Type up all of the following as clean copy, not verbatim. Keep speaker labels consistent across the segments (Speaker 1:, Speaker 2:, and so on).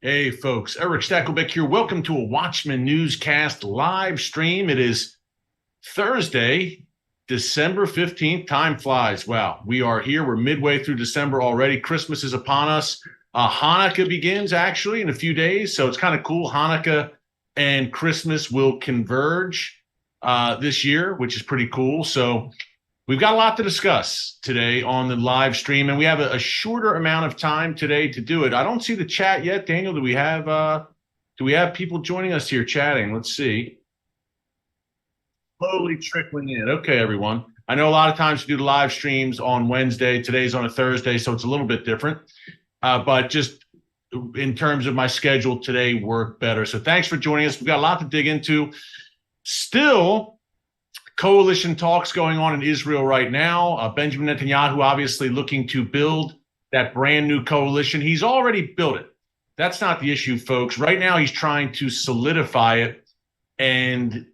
Speaker 1: Hey, folks. Erick Stakelbeck here. Welcome to a Watchman Newscast live stream. It is Thursday, December 15th. Time flies. Wow. We are here. We're midway through December already. Christmas is upon us. Hanukkah begins actually in a few days. So it's kind of cool. Hanukkah and Christmas will converge this year, which is pretty cool. So we've got a lot to discuss today on the live stream, and we have a shorter amount of time today to do it. I don't see the chat yet. Daniel, do we have people joining us here chatting? Let's see. Slowly trickling in. Okay, everyone. I know a lot of times we do the live streams on Wednesday. Today's on a Thursday, so it's a little bit different. But just in terms of my schedule today worked better. So thanks for joining us. We've got a lot to dig into. Still, coalition talks going on in Israel right now. Benjamin Netanyahu obviously looking to build that brand new coalition. He's already built it. That's not the issue, folks. Right now, he's trying to solidify it and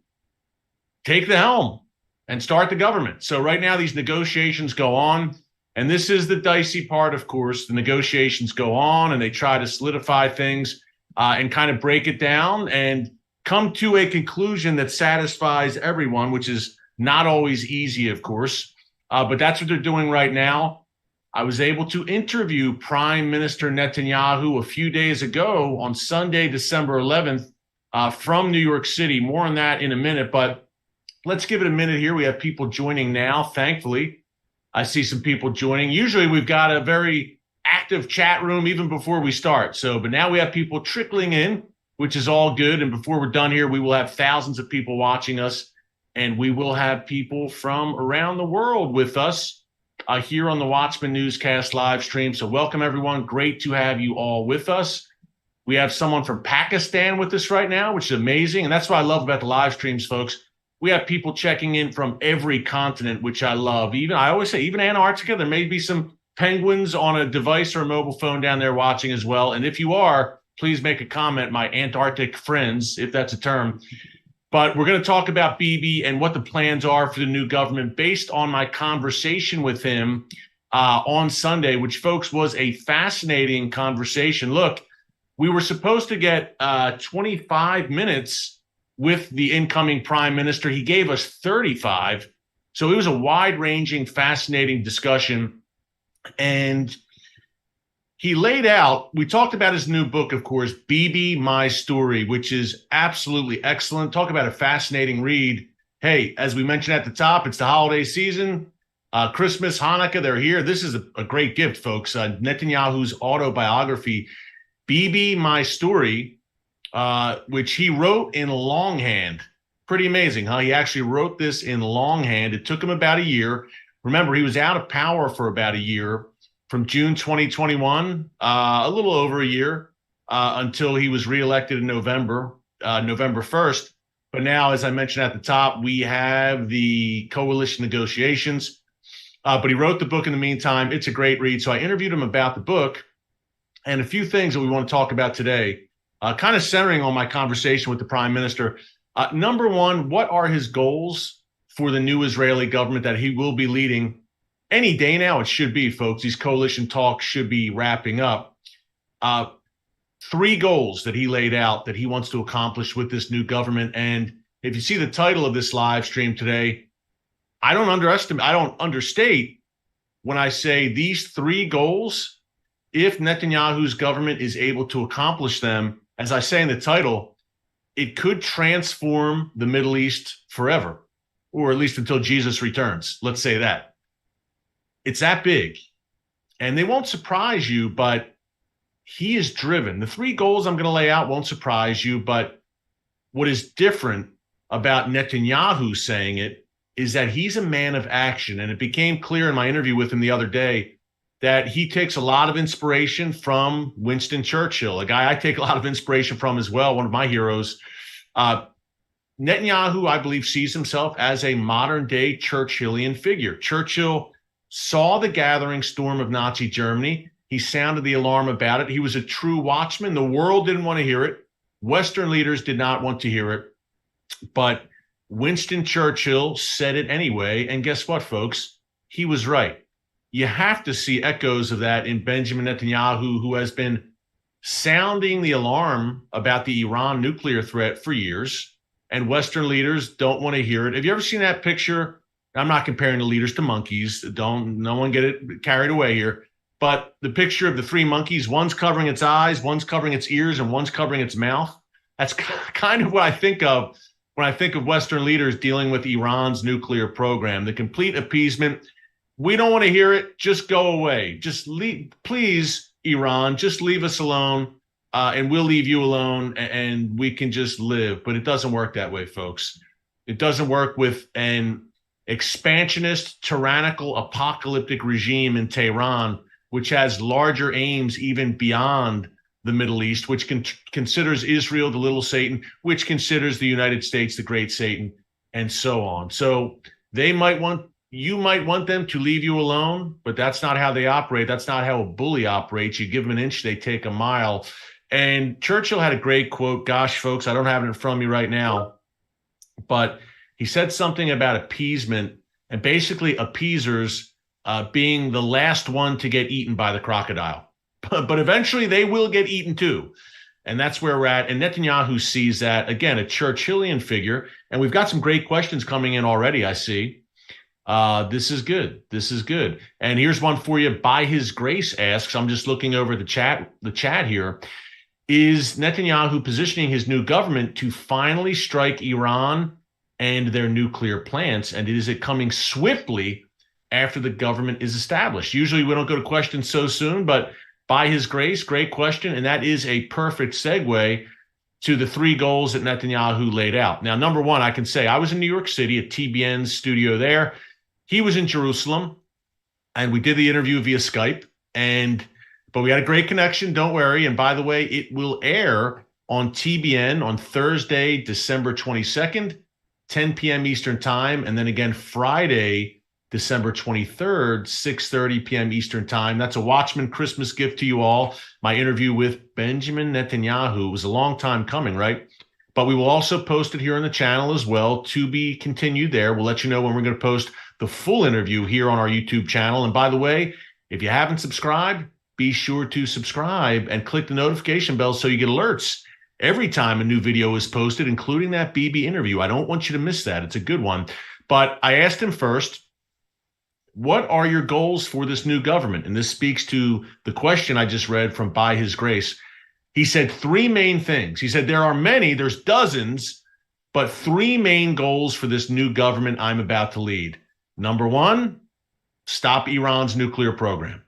Speaker 1: take the helm and start the government. So right now, these negotiations go on. And this is the dicey part, of course. The negotiations go on and they try to solidify things and kind of break it down and come to a conclusion that satisfies everyone, which is not always easy, of course. But that's what they're doing right now. I was able to interview Prime Minister Netanyahu a few days ago on Sunday, December 11th, from New York City. More on that in a minute, but let's give it a minute here. We have people joining now, thankfully. I see some people joining. Usually we've got a very active chat room even before we start. But now we have people trickling in, which is all good. And before we're done here, we will have thousands of people watching us, and we will have people from around the world with us here on the Watchman Newscast live stream. So welcome, everyone. Great to have you all with us. We have someone from Pakistan with us right now, which is amazing. And that's what I love about the live streams, folks. We have people checking in from every continent, which I love. I always say, even Antarctica, there may be some penguins on a device or a mobile phone down there watching as well. And if you are, please make a comment, my Antarctic friends, if that's a term. But we're going to talk about Bibi and what the plans are for the new government based on my conversation with him on Sunday, which, folks, was a fascinating conversation. Look, we were supposed to get 25 minutes with the incoming prime minister. He gave us 35. So it was a wide-ranging, fascinating discussion. And he laid out, we talked about his new book, of course, Bibi, My Story, which is absolutely excellent. Talk about a fascinating read. Hey, as we mentioned at the top, it's the holiday season. Christmas, Hanukkah, they're here. This is a great gift, folks. Netanyahu's autobiography, Bibi, My Story, which he wrote in longhand. Pretty amazing, huh? He actually wrote this in longhand. It took him about a year. Remember, he was out of power for about a year, from June 2021, a little over a year, until he was reelected in November 1st. But now, as I mentioned at the top, we have the coalition negotiations. But he wrote the book in the meantime. It's a great read. So I interviewed him about the book and a few things that we want to talk about today, kind of centering on my conversation with the prime minister. Number one, what are his goals for the new Israeli government that he will be leading? Any day now, it should be, folks. These coalition talks should be wrapping up. 3 goals that he laid out that he wants to accomplish with this new government. And if you see the title of this live stream today, I don't understate when I say these 3 goals, if Netanyahu's government is able to accomplish them, as I say in the title, it could transform the Middle East forever, or at least until Jesus returns. Let's say that. It's that big. And they won't surprise you, but he is driven. The 3 goals I'm going to lay out won't surprise you, but what is different about Netanyahu saying it is that he's a man of action. And it became clear in my interview with him the other day that he takes a lot of inspiration from Winston Churchill, a guy I take a lot of inspiration from as well, one of my heroes. Netanyahu, I believe, sees himself as a modern-day Churchillian figure. Churchill saw the gathering storm of Nazi Germany. He sounded the alarm about it. He was a true watchman. The world didn't want to hear it. Western leaders did not want to hear it. But Winston Churchill said it anyway. And guess what, folks? He was right. You have to see echoes of that in Benjamin Netanyahu, who has been sounding the alarm about the Iran nuclear threat for years, and Western leaders don't want to hear it. Have you ever seen that picture? I'm not comparing the leaders to monkeys. No one get it carried away here. But the picture of the three monkeys, one's covering its eyes, one's covering its ears, and one's covering its mouth. That's kind of what I think of when I think of Western leaders dealing with Iran's nuclear program. The complete appeasement. We don't want to hear it. Just go away. Just leave, please, Iran. Just leave us alone, and we'll leave you alone, and we can just live. But it doesn't work that way, folks. It doesn't work with an expansionist, tyrannical, apocalyptic regime in Tehran, which has larger aims even beyond the Middle East, which considers Israel the little Satan, which considers the United States the great Satan, and so on. So you might want them to leave you alone, but that's not how they operate. That's not how a bully operates. You give them an inch, they take a mile. And Churchill had a great quote. Gosh, folks, I don't have it in front of me right now, but he said something about appeasement and basically appeasers being the last one to get eaten by the crocodile. But eventually they will get eaten too. And that's where we're at. And Netanyahu sees that, again, a Churchillian figure. And we've got some great questions coming in already, I see. This is good. This is good. And here's one for you. By His Grace asks, I'm just looking over the chat here. Is Netanyahu positioning his new government to finally strike Iran and their nuclear plants? And is it coming swiftly after the government is established? Usually we don't go to questions so soon, but by His Grace, great question. And that is a perfect segue to the three goals that Netanyahu laid out. Now, number one, I can say I was in New York City at TBN's studio there. He was in Jerusalem, and we did the interview via Skype. But we had a great connection, don't worry. And by the way, it will air on TBN on Thursday, December 22nd, 10 p.m. Eastern Time, and then again Friday, December 23rd, 6:30 p.m. Eastern Time. That's a Watchman Christmas gift to you all. My interview with Benjamin Netanyahu was a long time coming, right? But we will also post it here on the channel as well, to be continued there. We'll let you know when we're going to post the full interview here on our YouTube channel. And by the way, if you haven't subscribed, be sure to subscribe and click the notification bell so you get alerts every time a new video is posted, including that BB interview. I don't want you to miss that. It's a good one. But I asked him first, what are your goals for this new government? And this speaks to the question I just read from By His Grace. He said three main things. He said there are many, there's dozens, but three main goals for this new government I'm about to lead. Number one, stop Iran's nuclear program.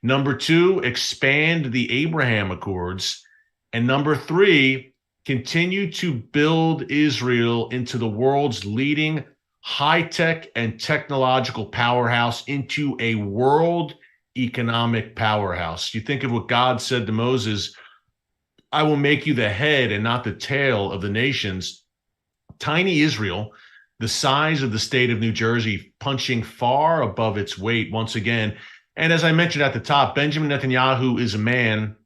Speaker 1: Number two, expand the Abraham Accords. And number three, continue to build Israel into the world's leading high-tech and technological powerhouse, into a world economic powerhouse. You think of what God said to Moses, I will make you the head and not the tail of the nations. Tiny Israel, the size of the state of New Jersey, punching far above its weight once again. And as I mentioned at the top, Benjamin Netanyahu is a man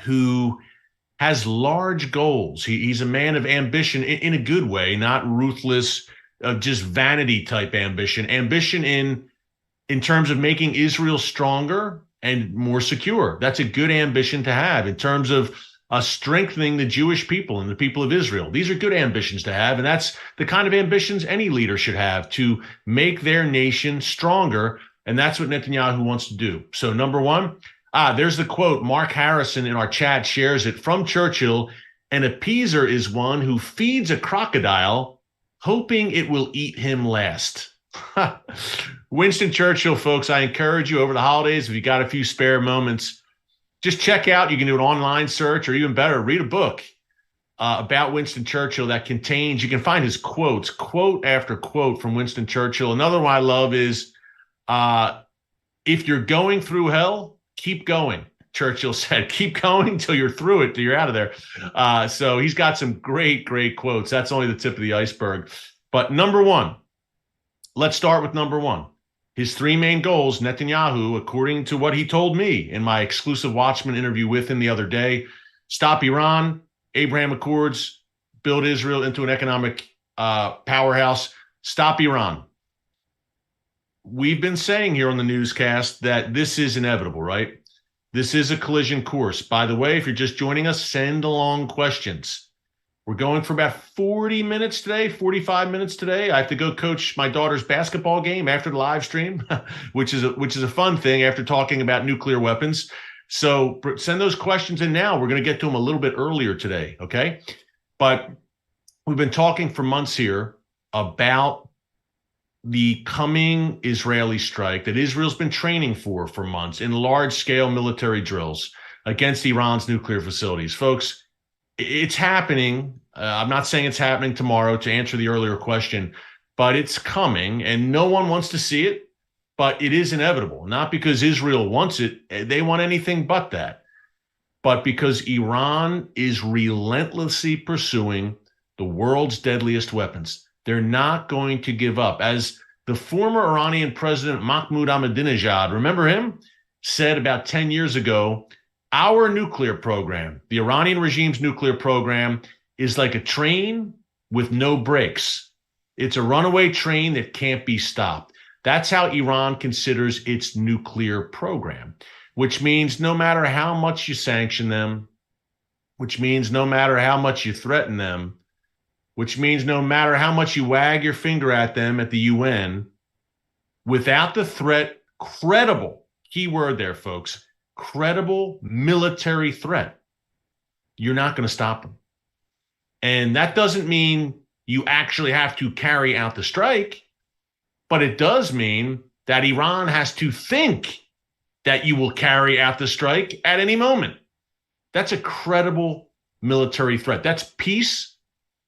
Speaker 1: who has large goals. He's a man of ambition in a good way, not ruthless, just vanity type ambition. Ambition in terms of making Israel stronger and more secure. That's a good ambition to have. In terms of strengthening the Jewish people and the people of Israel. These are good ambitions to have, and that's the kind of ambitions any leader should have, to make their nation stronger, and that's what Netanyahu wants to do. So number one, there's the quote. Mark Harrison in our chat shares it from Churchill. An appeaser is one who feeds a crocodile, hoping it will eat him last. Winston Churchill, folks, I encourage you over the holidays, if you got a few spare moments, just check out, you can do an online search, or even better, read a book about Winston Churchill that contains, you can find his quotes, quote after quote from Winston Churchill. Another one I love is, if you're going through hell, keep going. Churchill said, keep going till you're through it, till you're out of there. So he's got some great, great quotes. That's only the tip of the iceberg. But number one, let's start with number one. His three main goals, Netanyahu, according to what he told me in my exclusive Watchman interview with him the other day, stop Iran, Abraham Accords, build Israel into an economic powerhouse, stop Iran. We've been saying here on the newscast that this is inevitable, right? This is a collision course. By the way, if you're just joining us, send along questions. We're going for about 40 minutes today, 45 minutes today. I have to go coach my daughter's basketball game after the live stream, which is a fun thing after talking about nuclear weapons. So send those questions in now. We're going to get to them a little bit earlier today, okay? But we've been talking for months here about the coming Israeli strike that Israel's been training for months in large-scale military drills against Iran's nuclear facilities. Folks, it's happening. I'm not saying it's happening tomorrow, to answer the earlier question, but it's coming, and no one wants to see it, but it is inevitable. Not because Israel wants it. They want anything but that. But because Iran is relentlessly pursuing the world's deadliest weapons. They're not going to give up. As the former Iranian president Mahmoud Ahmadinejad, remember him, said about 10 years ago, our nuclear program, the Iranian regime's nuclear program, is like a train with no brakes. It's a runaway train that can't be stopped. That's how Iran considers its nuclear program, which means no matter how much you sanction them, which means no matter how much you threaten them, which means no matter how much you wag your finger at them at the UN, without the threat, credible, key word there, folks, credible military threat, you're not going to stop them. And that doesn't mean you actually have to carry out the strike, but it does mean that Iran has to think that you will carry out the strike at any moment. That's a credible military threat. That's peace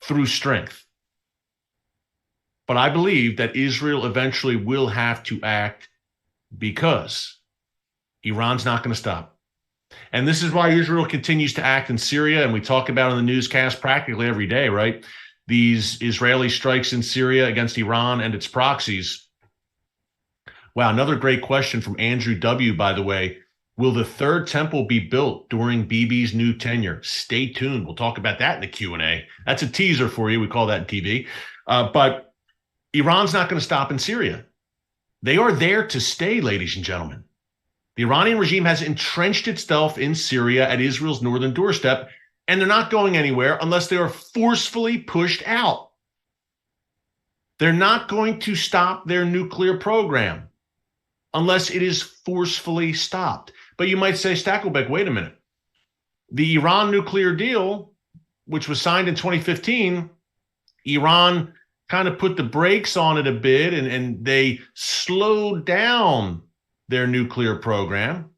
Speaker 1: through strength. But I believe that Israel eventually will have to act because Iran's not going to stop. And this is why Israel continues to act in Syria, and we talk about it on the newscast practically every day, right? These Israeli strikes in Syria against Iran and its proxies. Wow, another great question from Andrew W., by the way. Will the third temple be built during Bibi's new tenure? Stay tuned. We'll talk about that in the Q&A. That's a teaser for you. We call that in TV. But Iran's not going to stop in Syria. They are there to stay, ladies and gentlemen. The Iranian regime has entrenched itself in Syria at Israel's northern doorstep, and they're not going anywhere unless they are forcefully pushed out. They're not going to stop their nuclear program unless it is forcefully stopped. But you might say, Stakelbeck, wait a minute. The Iran nuclear deal, which was signed in 2015, Iran kind of put the brakes on it a bit, and they slowed down their nuclear program.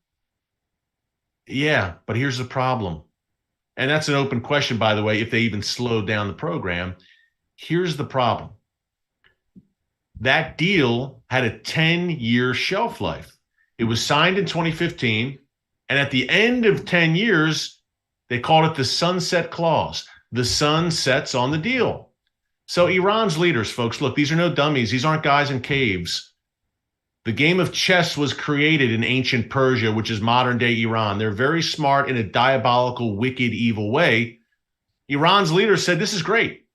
Speaker 1: Yeah, but here's the problem. And that's an open question, by the way, if they even slowed down the program. Here's the problem. That deal had a 10-year shelf life. It was signed in 2015, and at the end of 10 years, they called it the sunset clause. The sun sets on the deal. So Iran's leaders, folks, look, these are no dummies. These aren't guys in caves. The game of chess was created in ancient Persia, which is modern-day Iran. They're very smart in a diabolical, wicked, evil way. Iran's leaders said, this is great.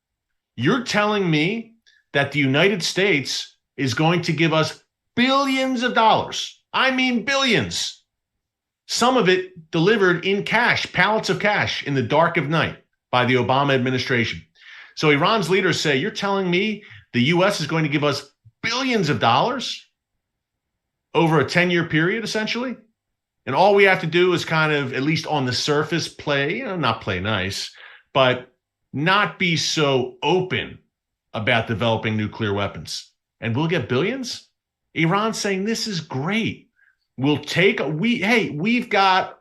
Speaker 1: You're telling me that the United States is going to give us billions of dollars. I mean billions. Some of it delivered in cash, pallets of cash in the dark of night by the Obama administration. So Iran's leaders say, you're telling me the U.S. is going to give us billions of dollars over a 10-year period, essentially? And all we have to do is kind of, at least on the surface, play, not play nice, but not be so open about developing nuclear weapons. And we'll get billions? Iran's saying this is great. We've got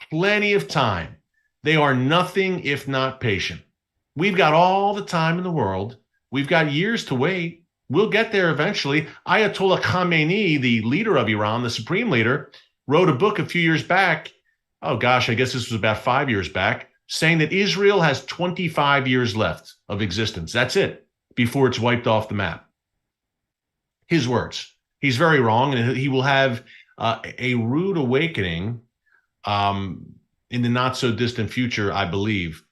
Speaker 1: plenty of time. They are nothing if not patient. We've got all the time in the world. We've got years to wait. We'll get there eventually. Ayatollah Khamenei, the leader of Iran, the supreme leader, wrote a book a few years back. Oh gosh, I guess this was about 5 years back, saying that Israel has 25 years left of existence. That's it, before it's wiped off the map. His words. He's very wrong, and he will have a rude awakening in the not so distant future, I believe.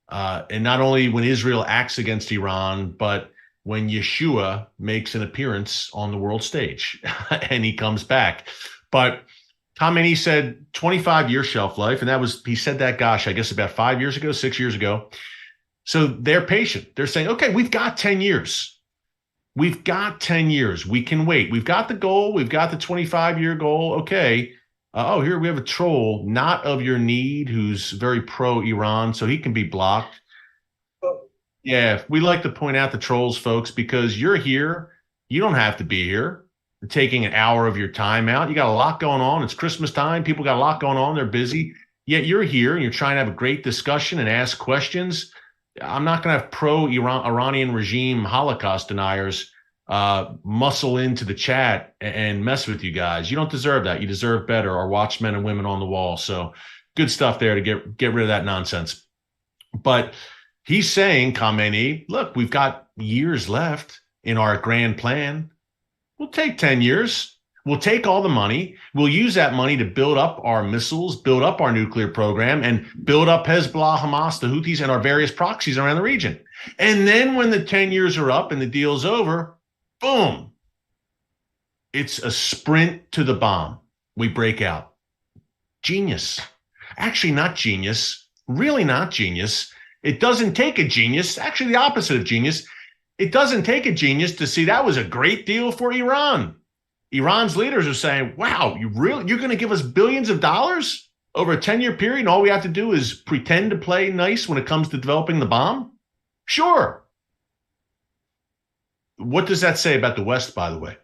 Speaker 1: And not only when Israel acts against Iran, but when Yeshua makes an appearance on the world stage and he comes back. But Khamenei said 25-year shelf life, and he said that, gosh, I guess about 5 years ago, 6 years ago. So they're patient. They're saying, okay, we've got 10 years. We've got 10 years. We can wait. We've got the goal. We've got the 25-year goal. Okay. Here we have a troll, not of your need, who's very pro-Iran, so he can be blocked. Yeah, we like to point out the trolls, folks, because you're here. You don't have to be here. You're taking an hour of your time out. You got a lot going on. It's Christmas time. People got a lot going on. They're busy. Yet you're here and you're trying to have a great discussion and ask questions. I'm not going to have Iranian regime Holocaust deniers muscle into the chat and mess with you guys. You don't deserve that. You deserve better. Our watchmen and women on the wall. So good stuff there to get rid of that nonsense. But he's saying, Khamenei, look, we've got years left in our grand plan. We'll take 10 years. We'll take all the money. We'll use that money to build up our missiles, build up our nuclear program, and build up Hezbollah, Hamas, the Houthis, and our various proxies around the region. And then when the 10 years are up and the deal's over, boom, it's a sprint to the bomb. We break out. Genius. Actually, not genius. Really not genius. It doesn't take a genius. Actually, the opposite of genius. It doesn't take a genius to see that was a great deal for Iran. Iran's leaders are saying, wow, you're going to give us billions of dollars over a 10-year period, and all we have to do is pretend to play nice when it comes to developing the bomb? Sure. What does that say about the West, by the way?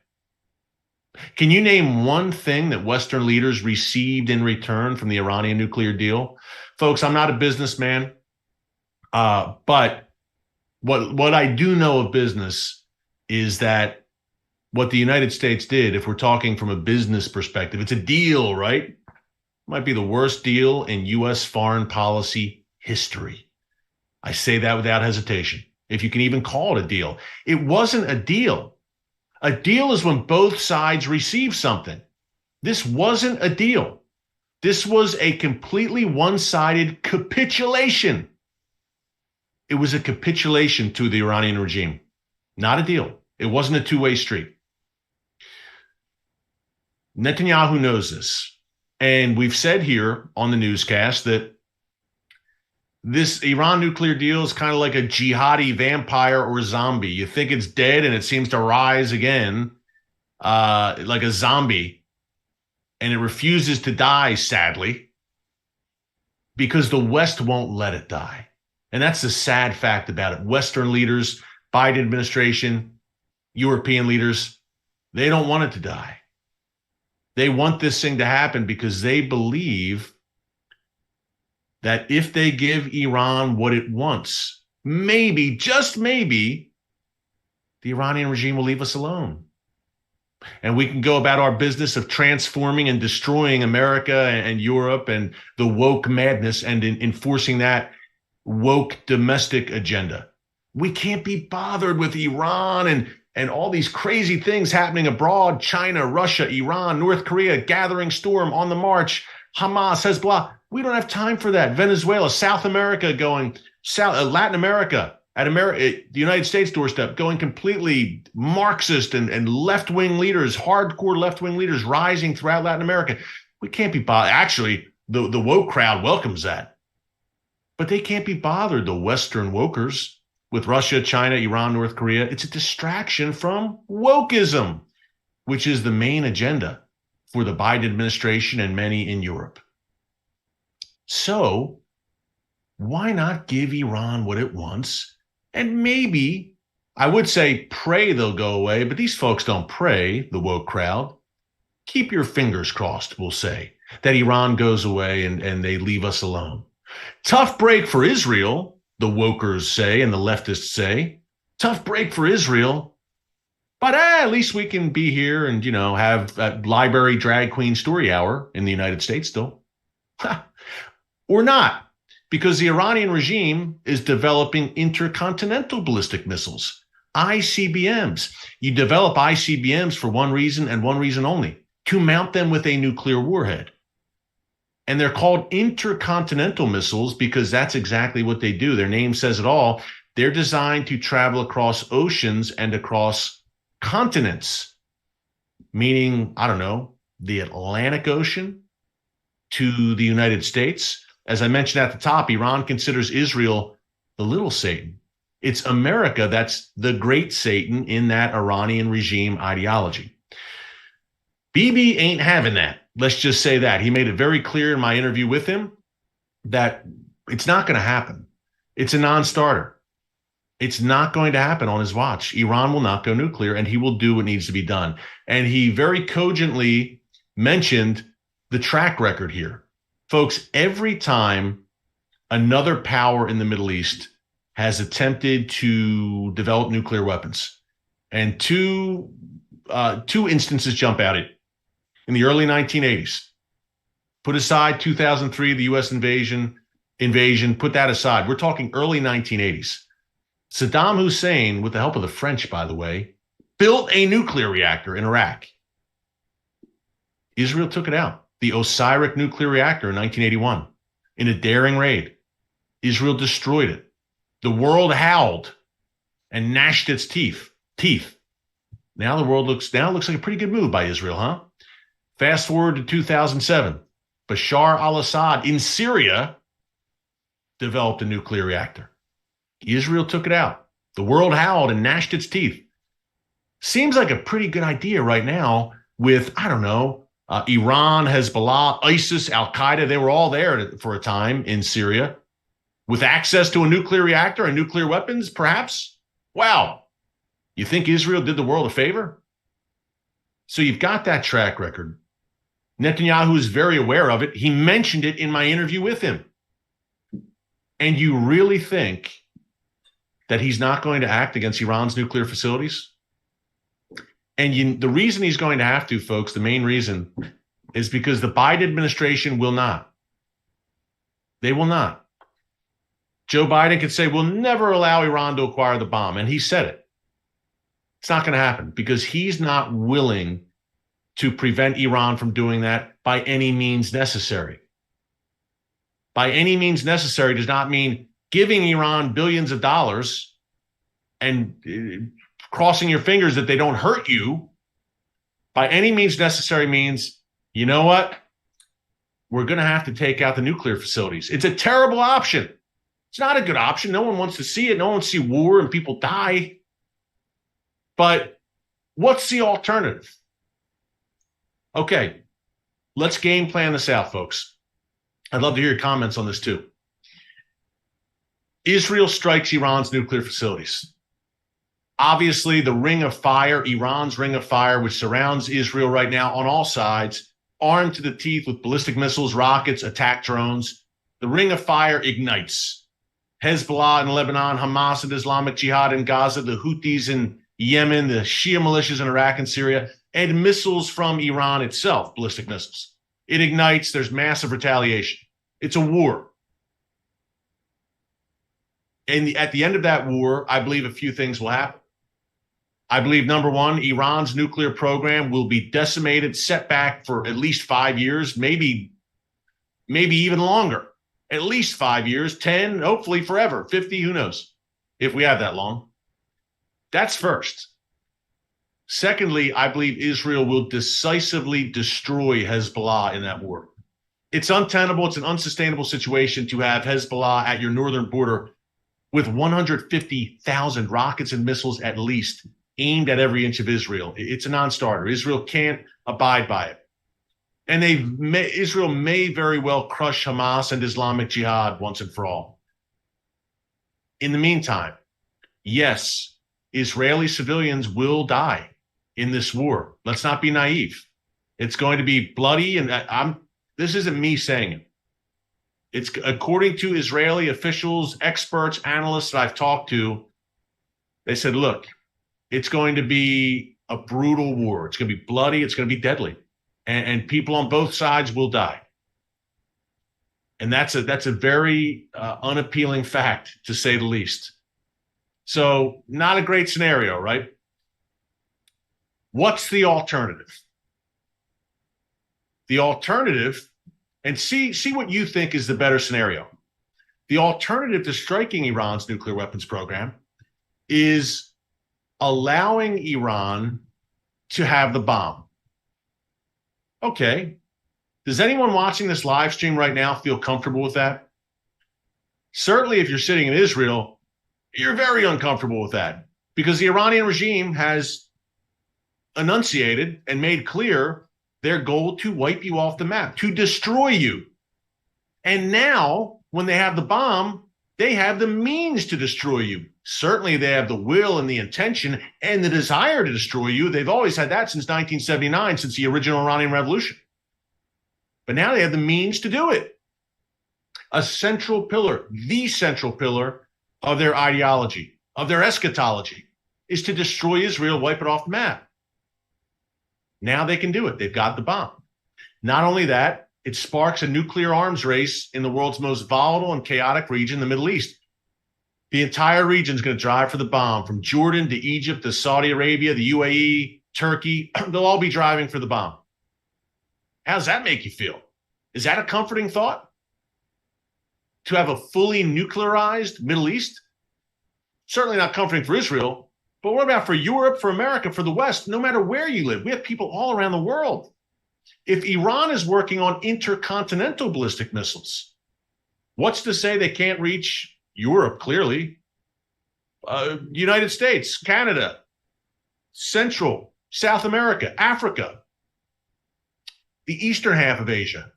Speaker 1: Can you name one thing that Western leaders received in return from the Iranian nuclear deal? Folks, I'm not a businessman, but what I do know of business is that what the United States did, if we're talking from a business perspective, it's a deal, right? Might be the worst deal in U.S. foreign policy history. I say that without hesitation, if you can even call it a deal. It wasn't a deal. A deal is when both sides receive something. This wasn't a deal. This was a completely one-sided capitulation. It was a capitulation to the Iranian regime, not a deal. It wasn't a two-way street. Netanyahu knows this. And we've said here on the newscast that this Iran nuclear deal is kind of like a jihadi vampire or zombie. You think it's dead and it seems to rise again like a zombie. And it refuses to die, sadly, because the West won't let it die. And that's the sad fact about it. Western leaders, Biden administration, European leaders, they don't want it to die. They want this thing to happen because they believe that if they give Iran what it wants, maybe, just maybe, the Iranian regime will leave us alone. And we can go about our business of transforming and destroying America and Europe and the woke madness and enforcing that woke domestic agenda. We can't be bothered with Iran and all these crazy things happening abroad. China, Russia, Iran, North Korea, gathering storm on the march. Hamas, Hezbollah. We don't have time for that. Venezuela, South America going, Latin America, the United States doorstep, going completely Marxist and left-wing leaders, hardcore left-wing leaders rising throughout Latin America. We can't be bothered. Actually, the woke crowd welcomes that. But they can't be bothered, the Western wokers, with Russia, China, Iran, North Korea. It's a distraction from wokeism, which is the main agenda for the Biden administration and many in Europe. So why not give Iran what it wants? And maybe, I would say pray they'll go away, but these folks don't pray, the woke crowd. Keep your fingers crossed, we'll say, that Iran goes away and they leave us alone. Tough break for Israel, the wokers say and the leftists say. Tough break for Israel. But at least we can be here and, have that library drag queen story hour in the United States still. Or not, because the Iranian regime is developing intercontinental ballistic missiles, ICBMs. You develop ICBMs for one reason and one reason only, to mount them with a nuclear warhead. And they're called intercontinental missiles because that's exactly what they do. Their name says it all. They're designed to travel across oceans and across continents, meaning, I don't know, the Atlantic Ocean, to the United States. As I mentioned at the top, Iran considers Israel the little Satan. It's America that's the great Satan in that Iranian regime ideology. Bibi ain't having that. Let's just say that. He made it very clear in my interview with him that it's not going to happen. It's a non-starter. It's not going to happen on his watch. Iran will not go nuclear, and he will do what needs to be done. And he very cogently mentioned the track record here. Folks, every time another power in the Middle East has attempted to develop nuclear weapons, and two instances jump out at in the early 1980s. Put aside 2003, the U.S. invasion, put that aside. We're talking early 1980s. Saddam Hussein, with the help of the French, by the way, built a nuclear reactor in Iraq. Israel took it out. The Osiris nuclear reactor in 1981. In a daring raid, Israel destroyed it. The world howled and gnashed its teeth. Now the world looks like a pretty good move by Israel, huh? Fast forward to 2007. Bashar al-Assad in Syria developed a nuclear reactor. Israel took it out. The world howled and gnashed its teeth. Seems like a pretty good idea right now with, I don't know, Iran, Hezbollah, ISIS, Al-Qaeda. They were all there for a time in Syria with access to a nuclear reactor and nuclear weapons, perhaps. Wow. You think Israel did the world a favor? So you've got that track record. Netanyahu is very aware of it. He mentioned it in my interview with him. And you really think that he's not going to act against Iran's nuclear facilities? And the reason he's going to have to, folks, the main reason, is because the Biden administration will not. They will not. Joe Biden could say, we'll never allow Iran to acquire the bomb. And he said it. It's not going to happen because he's not willing to prevent Iran from doing that by any means necessary. By any means necessary does not mean giving Iran billions of dollars and crossing your fingers that they don't hurt you. By any means necessary means, you know what? We're going to have to take out the nuclear facilities. It's a terrible option. It's not a good option. No one wants to see it. No one wants to see war and people die. But what's the alternative? Okay, let's game plan this out, folks. I'd love to hear your comments on this too. Israel strikes Iran's nuclear facilities. Obviously, the ring of fire, Iran's ring of fire, which surrounds Israel right now on all sides, armed to the teeth with ballistic missiles, rockets, attack drones. The ring of fire ignites. Hezbollah in Lebanon, Hamas and Islamic Jihad in Gaza, the Houthis in Yemen, the Shia militias in Iraq and Syria, and missiles from Iran itself, ballistic missiles. It ignites. There's massive retaliation. It's a war. And at the end of that war, I believe a few things will happen. I believe, number one, Iran's nuclear program will be decimated, set back for at least 5 years, maybe even longer. At least 5 years, 10, hopefully forever, 50, who knows, if we have that long. That's first. Secondly, I believe Israel will decisively destroy Hezbollah in that war. It's untenable. It's an unsustainable situation to have Hezbollah at your northern border with 150,000 rockets and missiles at least aimed at every inch of Israel. It's a non-starter. Israel can't abide by it. And Israel may very well crush Hamas and Islamic Jihad once and for all. In the meantime, yes, Israeli civilians will die in this war. Let's not be naive. It's going to be bloody, and this isn't me saying it. It's according to Israeli officials, experts, analysts that I've talked to. They said, look, it's going to be a brutal war. It's going to be bloody. It's going to be deadly. And people on both sides will die. And that's a very unappealing fact, to say the least. So not a great scenario, right? What's the alternative? The alternative, and see what you think is the better scenario. The alternative to striking Iran's nuclear weapons program is allowing Iran to have the bomb. Okay, Does anyone watching this live stream right now feel comfortable with that? Certainly, if you're sitting in Israel, you're very uncomfortable with that because the Iranian regime has enunciated and made clear their goal to wipe you off the map, to destroy you. And now, when they have the bomb, they have the means to destroy you. Certainly, they have the will and the intention and the desire to destroy you. They've always had that since 1979, since the original Iranian Revolution. But now they have the means to do it. A central pillar, the central pillar of their ideology, of their eschatology, is to destroy Israel, wipe it off the map. Now they can do it. They've got the bomb. Not only that, it sparks a nuclear arms race in the world's most volatile and chaotic region, the Middle East. The entire region is going to drive for the bomb, from Jordan to Egypt to Saudi Arabia, the UAE, Turkey. They'll all be driving for the bomb. How does that make you feel? Is that a comforting thought? To have a fully nuclearized Middle East? Certainly not comforting for Israel, but what about for Europe, for America, for the West, no matter where you live? We have people all around the world. If Iran is working on intercontinental ballistic missiles, what's to say they can't reach Europe, clearly? United States, Canada, Central, South America, Africa, the eastern half of Asia.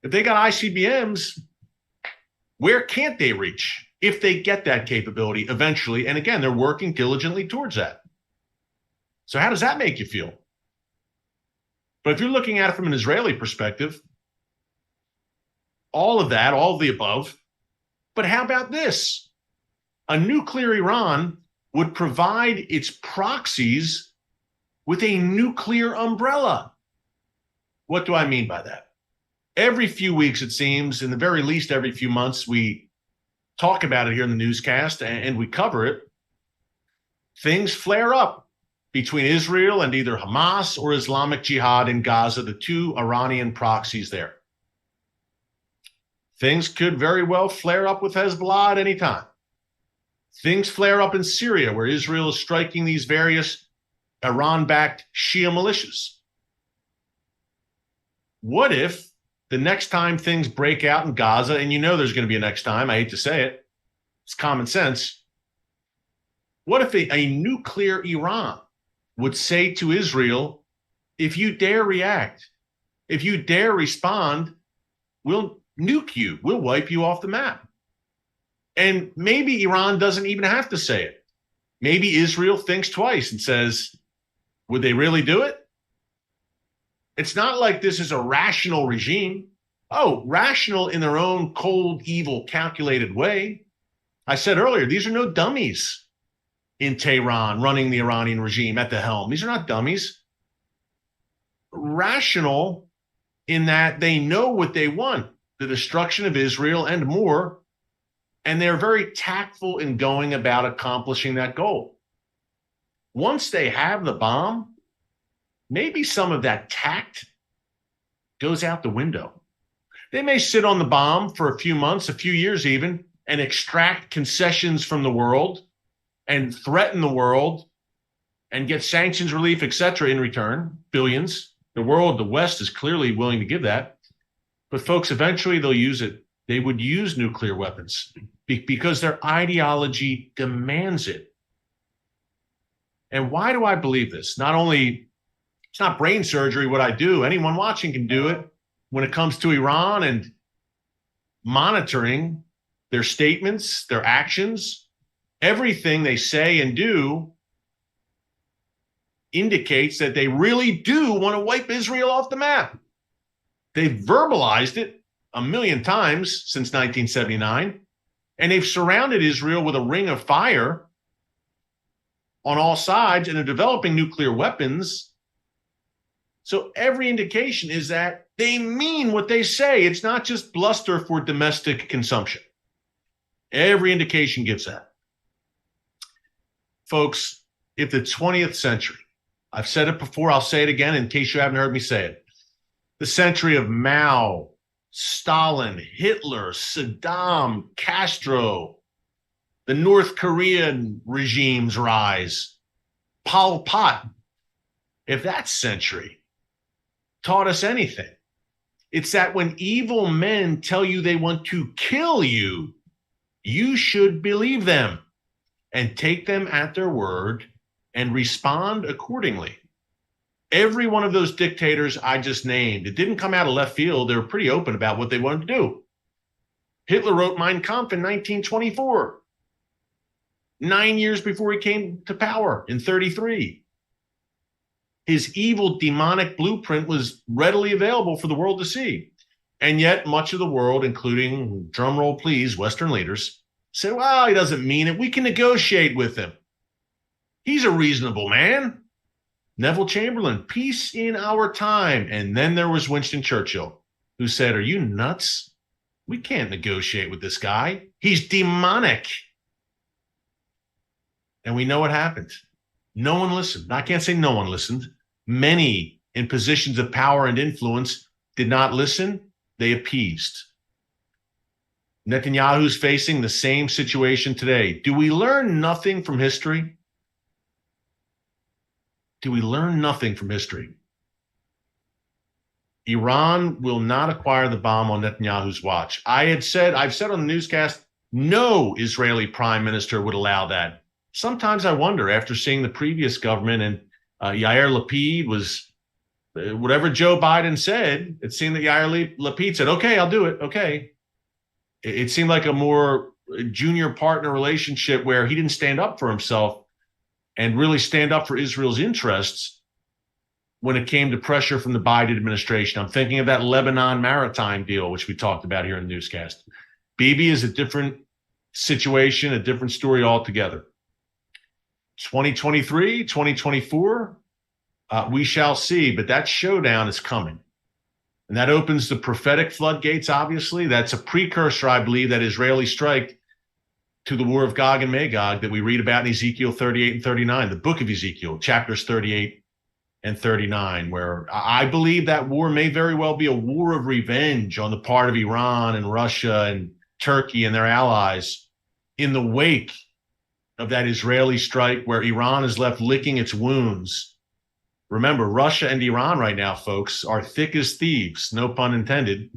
Speaker 1: If they got ICBMs, where can't they reach if they get that capability eventually? And again, they're working diligently towards that. So how does that make you feel? But if you're looking at it from an Israeli perspective, all of that, all of the above. But how about this? A nuclear Iran would provide its proxies with a nuclear umbrella. What do I mean by that? Every few weeks, it seems, in the very least every few months, we talk about it here in the newscast and we cover it. Things flare up between Israel and either Hamas or Islamic Jihad in Gaza, the two Iranian proxies there. Things could very well flare up with Hezbollah at any time. Things flare up in Syria, where Israel is striking these various Iran-backed Shia militias. What if the next time things break out in Gaza, and you know there's going to be a next time, I hate to say it, it's common sense. What if a nuclear Iran would say to Israel, if you dare react, if you dare respond, we'll nuke you, we'll wipe you off the map. And maybe Iran doesn't even have to say it. Maybe Israel thinks twice and says, would they really do it? It's not like this is a rational regime. Oh, rational in their own cold, evil, calculated way. I said earlier, these are no dummies in Tehran running the Iranian regime at the helm. These are not dummies. Rational in that they know what they want, the destruction of Israel and more, and they're very tactful in going about accomplishing that goal. Once they have the bomb, maybe some of that tact goes out the window. They may sit on the bomb for a few months, a few years even, and extract concessions from the world and threaten the world and get sanctions relief, etc. in return, billions. The world, the West is clearly willing to give that. But folks, eventually they'll use it. They would use nuclear weapons because their ideology demands it. And why do I believe this? Not only, it's not brain surgery what I do. Anyone watching can do it when it comes to Iran and monitoring their statements, their actions. Everything they say and do indicates that they really do want to wipe Israel off the map. They've verbalized it a million times since 1979, and they've surrounded Israel with a ring of fire on all sides, and they're developing nuclear weapons. So every indication is that they mean what they say. It's not just bluster for domestic consumption. Every indication gives that. Folks, if the 20th century, I've said it before, I'll say it again in case you haven't heard me say it, the century of Mao, Stalin, Hitler, Saddam, Castro, the North Korean regime's rise, Pol Pot, if that century taught us anything, It's that when evil men tell you they want to kill you, you should believe them and take them at their word and respond accordingly. Every one of those dictators I just named, it didn't come out of left field. They were pretty open about what they wanted to do. Hitler wrote Mein Kampf in 1924, 9 years before he came to power in 1933. His evil demonic blueprint was readily available for the world to see. And yet much of the world, including, drumroll please, Western leaders, said, well, he doesn't mean it. We can negotiate with him. He's a reasonable man. Neville Chamberlain, peace in our time. And then there was Winston Churchill, who said, are you nuts? We can't negotiate with this guy. He's demonic. And we know what happened. No one listened. I can't say no one listened. Many in positions of power and influence did not listen. They appeased. Netanyahu's facing the same situation today. Do we learn nothing from history? Do we learn nothing from history? Iran will not acquire the bomb on Netanyahu's watch. I've said on the newscast, no Israeli prime minister would allow that. Sometimes I wonder, after seeing the previous government and Yair Lapid was, whatever Joe Biden said, it seemed that Yair Lapid said, okay, I'll do it. Okay. It seemed like a more junior partner relationship where he didn't stand up for himself and really stand up for Israel's interests when it came to pressure from the Biden administration. I'm thinking of that Lebanon maritime deal, which we talked about here in the newscast. Bibi is a different situation, a different story altogether. 2023, 2024, we shall see, but that showdown is coming. And that opens the prophetic floodgates, obviously. That's a precursor, I believe, that Israeli strike to the war of Gog and Magog that we read about in Ezekiel 38 and 39, the book of Ezekiel, chapters 38 and 39, where I believe that war may very well be a war of revenge on the part of Iran and Russia and Turkey and their allies in the wake of that Israeli strike where Iran is left licking its wounds. Remember, Russia and Iran right now, folks, are thick as thieves, no pun intended.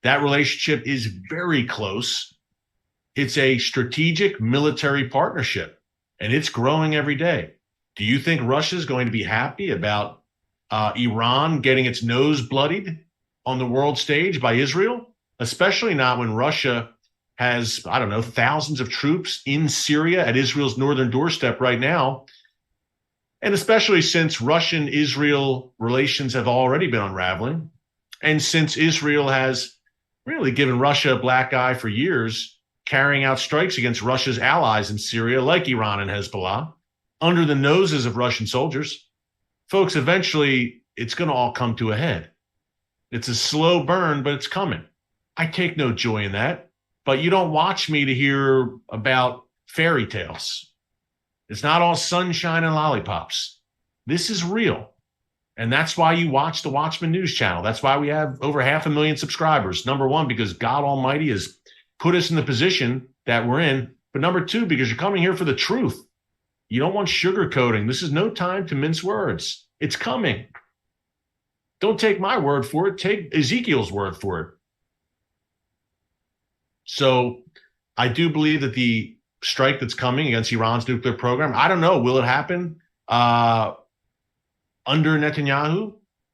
Speaker 1: That relationship is very close. It's a strategic military partnership, and it's growing every day. Do you think Russia is going to be happy about Iran getting its nose bloodied on the world stage by Israel? Especially not when Russia has, I don't know, thousands of troops in Syria at Israel's northern doorstep right now. And especially since Russian-Israel relations have already been unraveling, and since Israel has really given Russia a black eye for years, carrying out strikes against Russia's allies in Syria, like Iran and Hezbollah, under the noses of Russian soldiers. Folks, eventually, it's going to all come to a head. It's a slow burn, but it's coming. I take no joy in that, but you don't watch me to hear about fairy tales. It's not all sunshine and lollipops. This is real. And that's why you watch the Watchman News channel. That's why we have over 500,000 subscribers. Number one, because God Almighty has put us in the position that we're in. But number two, because you're coming here for the truth. You don't want sugarcoating. This is no time to mince words. It's coming. Don't take my word for it. Take Ezekiel's word for it. So I do believe that the strike that's coming against Iran's nuclear program, I don't know. Will it happen under Netanyahu?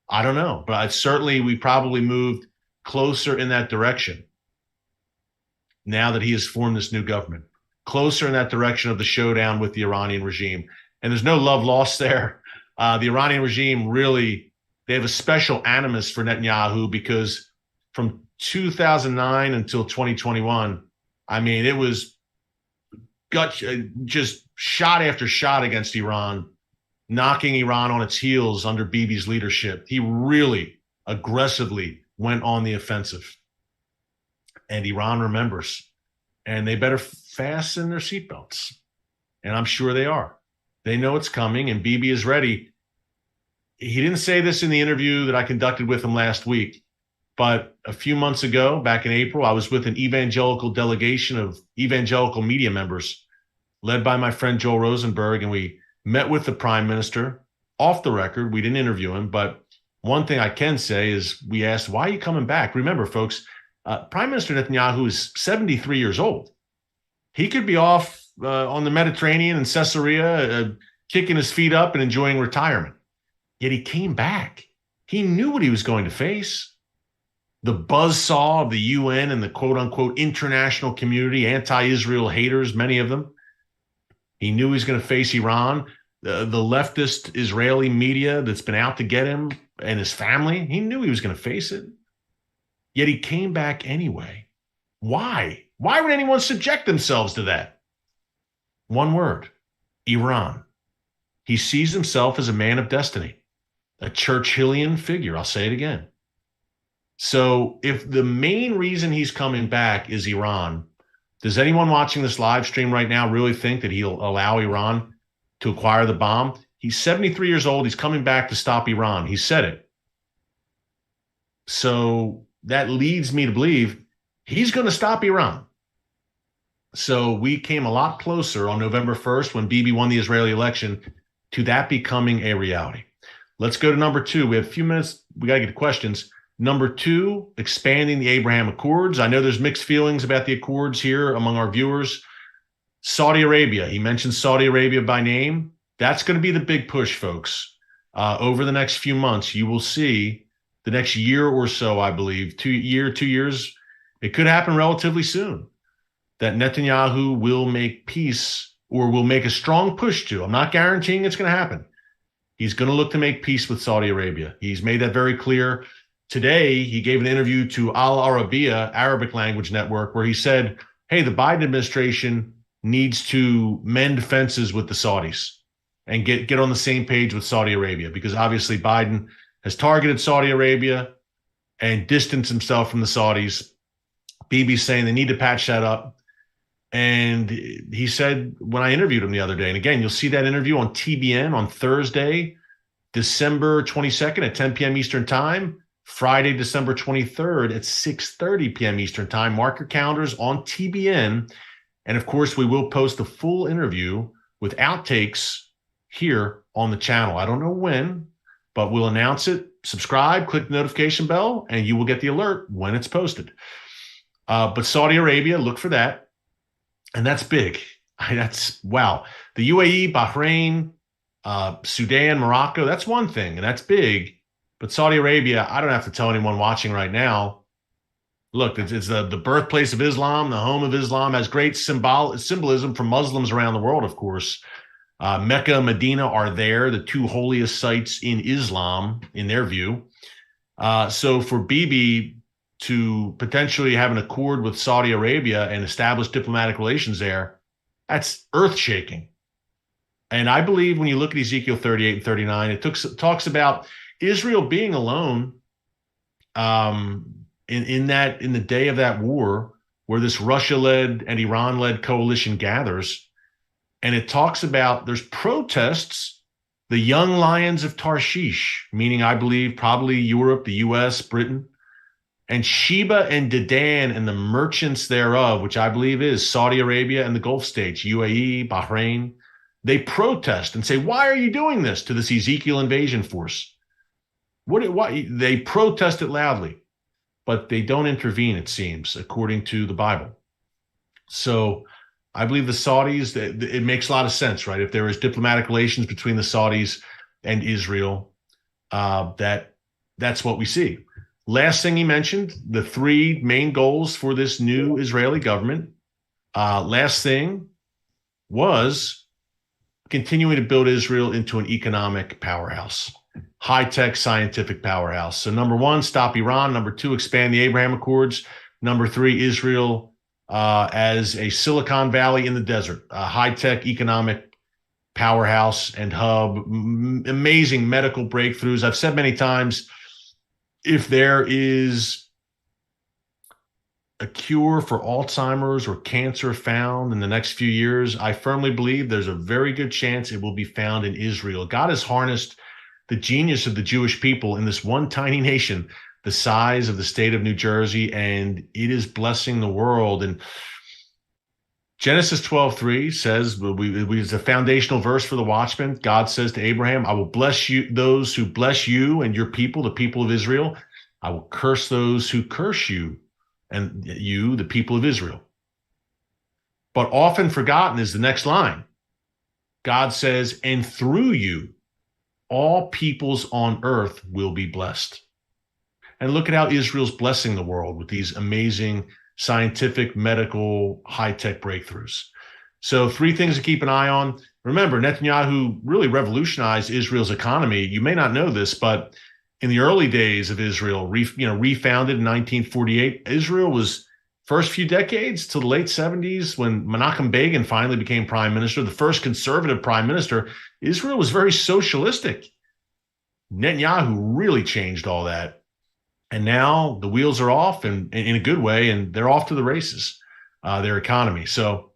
Speaker 1: I don't know. But certainly we probably moved closer in that direction now that he has formed this new government. Closer in that direction of the showdown with the Iranian regime. And there's no love lost there. The Iranian regime really, they have a special animus for Netanyahu because from 2009 until 2021, I mean, it was just shot after shot against Iran, knocking Iran on its heels under Bibi's leadership. He really aggressively went on the offensive. And Iran remembers. And they better fasten their seatbelts. And I'm sure they are. They know it's coming, and Bibi is ready. He didn't say this in the interview that I conducted with him last week, but a few months ago, back in April, I was with an evangelical delegation of evangelical media members led by my friend Joel Rosenberg, and we met with the prime minister off the record. We didn't interview him, but one thing I can say is we asked, why are you coming back? Remember, folks, Prime Minister Netanyahu is 73 years old. He could be off on the Mediterranean in Caesarea, kicking his feet up and enjoying retirement. Yet he came back. He knew what he was going to face. The buzzsaw of the UN and the quote-unquote international community, anti-Israel haters, many of them. He knew he was going to face Iran. The leftist Israeli media that's been out to get him and his family, he knew he was going to face it. Yet he came back anyway. Why? Why would anyone subject themselves to that? One word, Iran. He sees himself as a man of destiny, a Churchillian figure. I'll say it again. So if the main reason he's coming back is Iran, does anyone watching this live stream right now really think that he'll allow Iran to acquire the bomb? He's 73 years old. He's coming back to stop Iran. He said it. So that leads me to believe he's going to stop Iran. So we came a lot closer on November 1st when Bibi won the Israeli election to that becoming a reality. Let's go to number two. We have a few minutes. We got to get to questions. Number two, expanding the Abraham Accords. I know there's mixed feelings about the Accords here among our viewers. Saudi Arabia. He mentioned Saudi Arabia by name. That's going to be the big push, folks. Over the next few months, you will see the next year or so, I believe, 2 years. It could happen relatively soon that Netanyahu will make peace or will make a strong push to. I'm not guaranteeing it's going to happen. He's going to look to make peace with Saudi Arabia. He's made that very clear. Today, he gave an interview to Al Arabiya, Arabic language network, where he said, hey, the Biden administration needs to mend fences with the Saudis and get on the same page with Saudi Arabia, because obviously Biden has targeted Saudi Arabia and distanced himself from the Saudis. Bibi's saying they need to patch that up. And he said, when I interviewed him the other day, and again, you'll see that interview on TBN on Thursday, December 22nd at 10 p.m. Eastern Time, Friday, December 23rd at 6:30 p.m. Eastern Time. Mark your calendars on TBN. And of course, we will post the full interview with outtakes here on the channel. I don't know when, but we'll announce it. Subscribe, click the notification bell, and you will get the alert when it's posted. But Saudi Arabia, look for that. And that's big. That's wow. The UAE, Bahrain, Sudan, Morocco, that's one thing, and that's big. But Saudi Arabia, I don't have to tell anyone watching right now. Look, it's the birthplace of Islam, the home of Islam, has great symbolism for Muslims around the world, of course. Mecca and Medina are there, the two holiest sites in Islam, in their view. So for Bibi to potentially have an accord with Saudi Arabia and establish diplomatic relations there, that's earth-shaking. And I believe when you look at Ezekiel 38 and 39, it talks about Israel being alone in the day of that war, where this Russia-led and Iran-led coalition gathers. And it talks about there's protests, the young lions of Tarshish, meaning I believe probably Europe, the US, Britain, and Sheba and Dedan and the merchants thereof, which I believe is Saudi Arabia and the Gulf states, UAE, Bahrain. They protest and say, why are you doing this to this Ezekiel invasion force? What they protest it loudly, but they don't intervene, it seems, according to the Bible. So I believe the Saudis, it makes a lot of sense, right? If there is diplomatic relations between the Saudis and Israel, that's what we see. Last thing he mentioned, the three main goals for this new Israeli government. Last thing was continuing to build Israel into an economic powerhouse, high-tech scientific powerhouse. So number one, stop Iran. Number two, expand the Abraham Accords. Number three, Israel as a Silicon Valley in the desert, a high-tech economic powerhouse and hub, amazing medical breakthroughs. I've said many times, if there is a cure for Alzheimer's or cancer found in the next few years, I firmly believe there's a very good chance it will be found in Israel. God has harnessed the genius of the Jewish people in this one tiny nation, the size of the state of New Jersey, and it is blessing the world. And Genesis 12:3 says, it's a foundational verse for the Watchman. God says to Abraham, I will bless you, those who bless you and your people, the people of Israel. I will curse those who curse you and you, the people of Israel. But often forgotten is the next line. God says, and through you, all peoples on earth will be blessed. And look at how Israel's blessing the world with these amazing scientific, medical, high-tech breakthroughs. So 3 things to keep an eye on. Remember, Netanyahu really revolutionized Israel's economy. You may not know this, but in the early days of Israel, refounded in 1948, Israel was first few decades to the late 70s when Menachem Begin finally became prime minister, the first conservative prime minister. Israel was very socialistic. Netanyahu really changed all that. And now the wheels are off, and in a good way, and they're off to the races, their economy. So,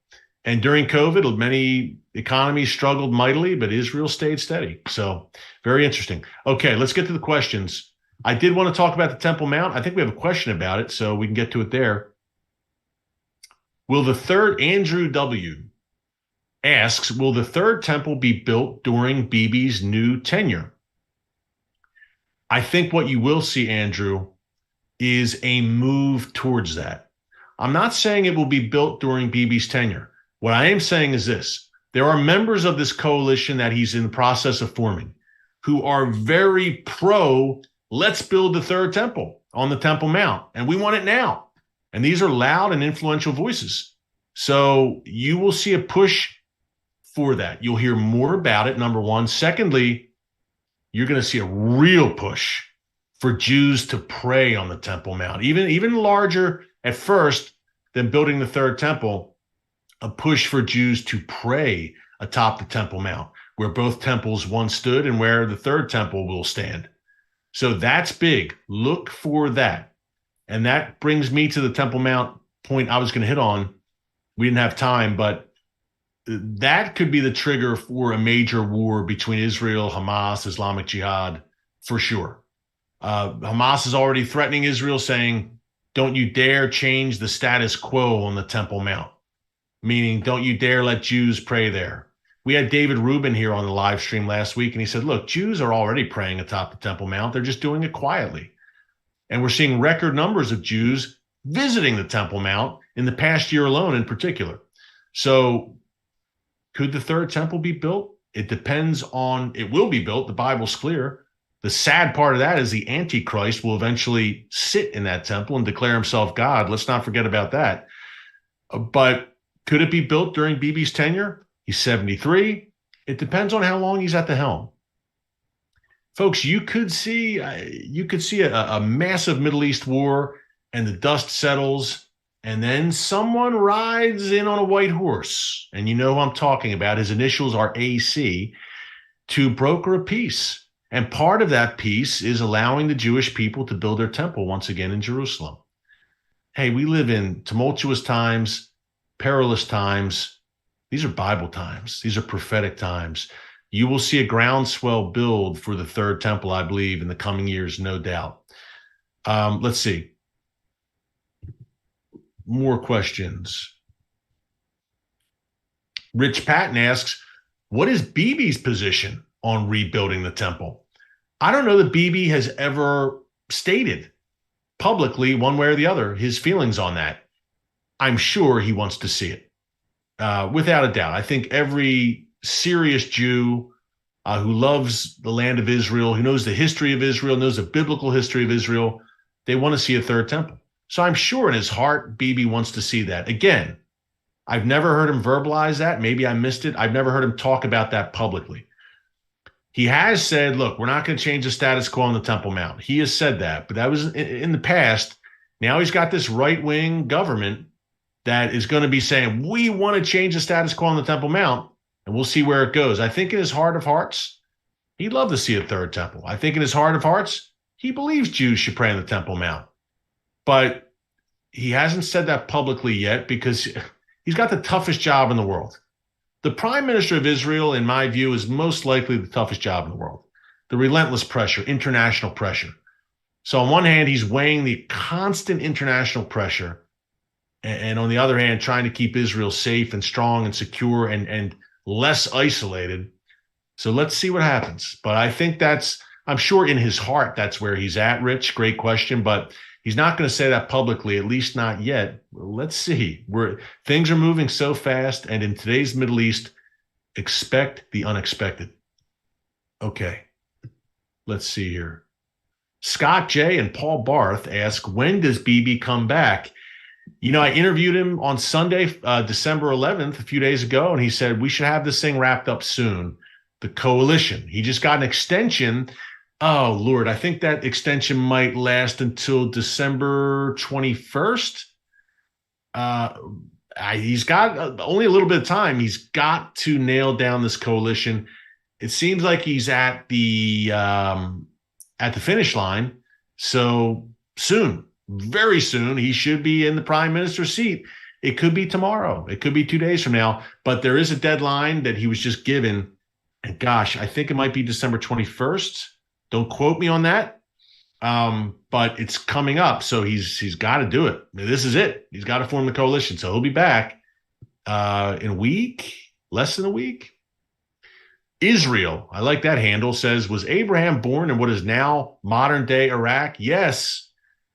Speaker 1: and during COVID, many economies struggled mightily, but Israel stayed steady. So very interesting. Okay, let's get to the questions. I did want to talk about the Temple Mount. I think we have a question about it, so we can get to it there. Will the third, Andrew W. asks, will the third temple be built during Bibi's new tenure? I think what you will see, Andrew, is a move towards that. I'm not saying it will be built during Bibi's tenure. What I am saying is this. There are members of this coalition that he's in the process of forming who are very pro, let's build the third temple on the Temple Mount, and we want it now. And these are loud and influential voices. So you will see a push for that. You'll hear more about it, number one. Secondly, you're going to see a real push for Jews to pray on the Temple Mount, even larger at first than building the third temple, a push for Jews to pray atop the Temple Mount, where both temples once stood and where the third temple will stand. So that's big. Look for that. And that brings me to the Temple Mount point I was going to hit on. We didn't have time, but that could be the trigger for a major war between Israel, Hamas, Islamic Jihad, for sure. Hamas is already threatening Israel, saying, don't you dare change the status quo on the Temple Mount, meaning don't you dare let Jews pray there. We had David Rubin here on the live stream last week, and he said, look, Jews are already praying atop the Temple Mount. They're just doing it quietly. And we're seeing record numbers of Jews visiting the Temple Mount in the past year alone in particular. So could the third temple be built? It depends on, it will be built. The Bible's clear. The sad part of that is the Antichrist will eventually sit in that temple and declare himself God. Let's not forget about that. But could it be built during Bibi's tenure? He's 73. It depends on how long he's at the helm. Folks, you could see a massive Middle East war and the dust settles, and then someone rides in on a white horse, and you know who I'm talking about. His initials are AC, to broker a peace. And part of that peace is allowing the Jewish people to build their temple once again in Jerusalem. Hey, we live in tumultuous times, perilous times. These are Bible times. These are prophetic times. You will see a groundswell build for the third temple, I believe, in the coming years, no doubt. Let's see. More questions. Rich Patton asks, what is Bibi's position on rebuilding the temple? I don't know that Bibi has ever stated publicly, one way or the other, his feelings on that. I'm sure he wants to see it, without a doubt. I think every serious Jew who loves the land of Israel, who knows the history of Israel, knows the biblical history of Israel, they want to see a third temple. So I'm sure in his heart, Bibi wants to see that. Again, I've never heard him verbalize that. Maybe I missed it. I've never heard him talk about that publicly. He has said, look, we're not going to change the status quo on the Temple Mount. He has said that, but that was in the past. Now he's got this right-wing government that is going to be saying, we want to change the status quo on the Temple Mount, and we'll see where it goes. I think in his heart of hearts, he'd love to see a third temple. I think in his heart of hearts, he believes Jews should pray on the Temple Mount. But he hasn't said that publicly yet because he's got the toughest job in the world. The prime minister of Israel, in my view, is most likely the toughest job in the world. The relentless pressure, international pressure. So on one hand, he's weighing the constant international pressure and on the other hand, trying to keep Israel safe and strong and secure and less isolated. So let's see what happens. But I think I'm sure in his heart, that's where he's at, Rich. Great question. But he's not going to say that publicly, at least not yet. Let's see. Things are moving so fast. And in today's Middle East, expect the unexpected. Okay. Let's see here. Scott J. and Paul Barth ask, when does BB come back? I interviewed him on Sunday, December 11th, a few days ago, and he said we should have this thing wrapped up soon. The coalition. He just got an extension. Oh, Lord, I think that extension might last until December 21st. He's got only a little bit of time. He's got to nail down this coalition. It seems like he's at the finish line. So soon, very soon, he should be in the prime minister's seat. It could be tomorrow. It could be 2 days from now. But there is a deadline that he was just given. And gosh, I think it might be December 21st. Don't quote me on that. But it's coming up. So he's got to do it. This is it. He's got to form the coalition. So he'll be back in a week, less than a week. Israel, I like that handle, says, was Abraham born in what is now modern day Iraq? Yes.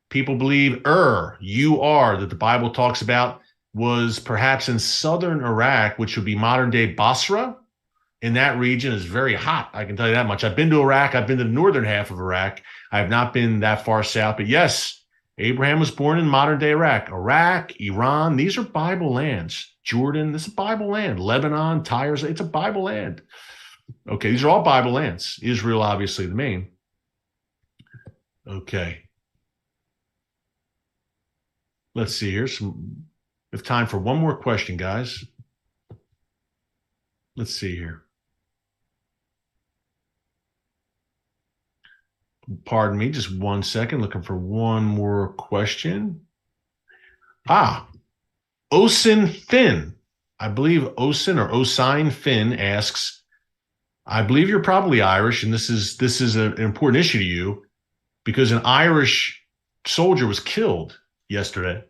Speaker 1: People believe U-R, that the Bible talks about, was perhaps in southern Iraq, which would be modern day Basra. In that region is very hot. I can tell you that much. I've been to Iraq. I've been to the northern half of Iraq. I have not been that far south. But yes, Abraham was born in modern day Iraq. Iraq, Iran, these are Bible lands. Jordan, this is a Bible land. Lebanon, Tyre, it's a Bible land. Okay, these are all Bible lands. Israel, obviously, the main. Okay. Let's see here. We have time for one more question, guys. Let's see here. Pardon me, just 1 second. Looking for one more question. Osin Finn. I believe Osin or Osine Finn asks, I believe you're probably Irish, and this is an important issue to you because an Irish soldier was killed yesterday.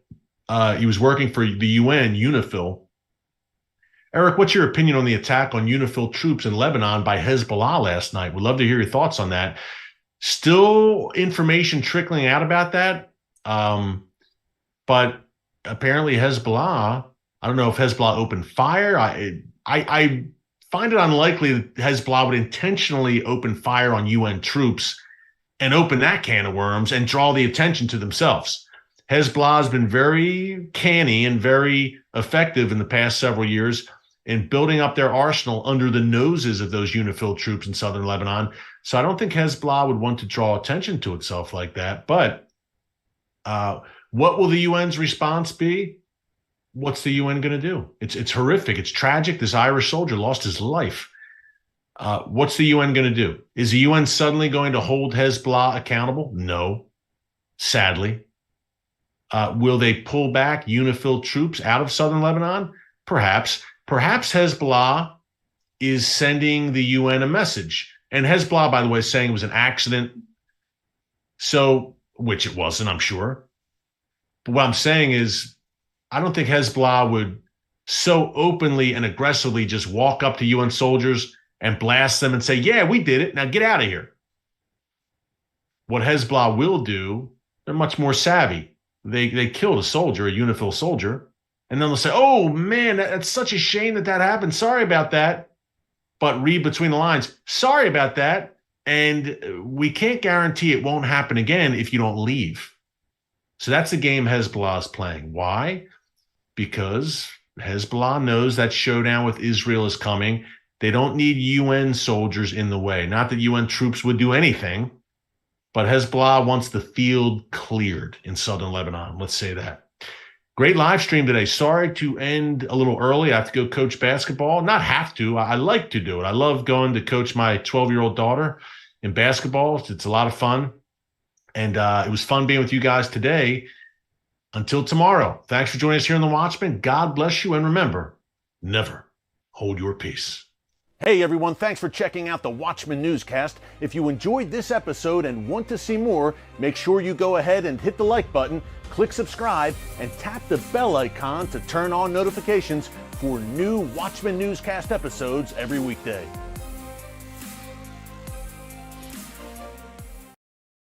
Speaker 1: He was working for the UN, UNIFIL. Eric, what's your opinion on the attack on UNIFIL troops in Lebanon by Hezbollah last night? Would love to hear your thoughts on that. Still information trickling out about that. But apparently Hezbollah, I don't know if Hezbollah opened fire. I find it unlikely that Hezbollah would intentionally open fire on UN troops and open that can of worms and draw the attention to themselves. Hezbollah has been very canny and very effective in the past several years in building up their arsenal under the noses of those UNIFIL troops in southern Lebanon. So I don't think Hezbollah would want to draw attention to itself like that. But what will the UN's response be? What's the UN going to do? It's horrific. It's tragic. This Irish soldier lost his life. What's the UN going to do? Is the UN suddenly going to hold Hezbollah accountable? No, sadly. Will they pull back UNIFIL troops out of southern Lebanon? Perhaps. Perhaps Hezbollah is sending the UN a message. And Hezbollah, by the way, is saying it was an accident. So, which it wasn't, I'm sure. But what I'm saying is, I don't think Hezbollah would so openly and aggressively just walk up to UN soldiers and blast them and say, yeah, we did it. Now get out of here. What Hezbollah will do, they're much more savvy. They killed a soldier, a UNIFIL soldier, and then they'll say, oh, man, that's such a shame that happened. Sorry about that. But read between the lines. Sorry about that. And we can't guarantee it won't happen again if you don't leave. So that's the game Hezbollah is playing. Why? Because Hezbollah knows that showdown with Israel is coming. They don't need UN soldiers in the way. Not that UN troops would do anything, but Hezbollah wants the field cleared in southern Lebanon. Let's say that. Great live stream today. Sorry to end a little early. I have to go coach basketball. Not have to. I like to do it. I love going to coach my 12-year-old daughter in basketball. It's a lot of fun. And it was fun being with you guys today. Until tomorrow, thanks for joining us here on The Watchman. God bless you. And remember, never hold your peace.
Speaker 2: Hey everyone, thanks for checking out the Watchman Newscast. If you enjoyed this episode and want to see more, make sure you go ahead and hit the like button, click subscribe, and tap the bell icon to turn on notifications for new Watchman Newscast episodes every weekday.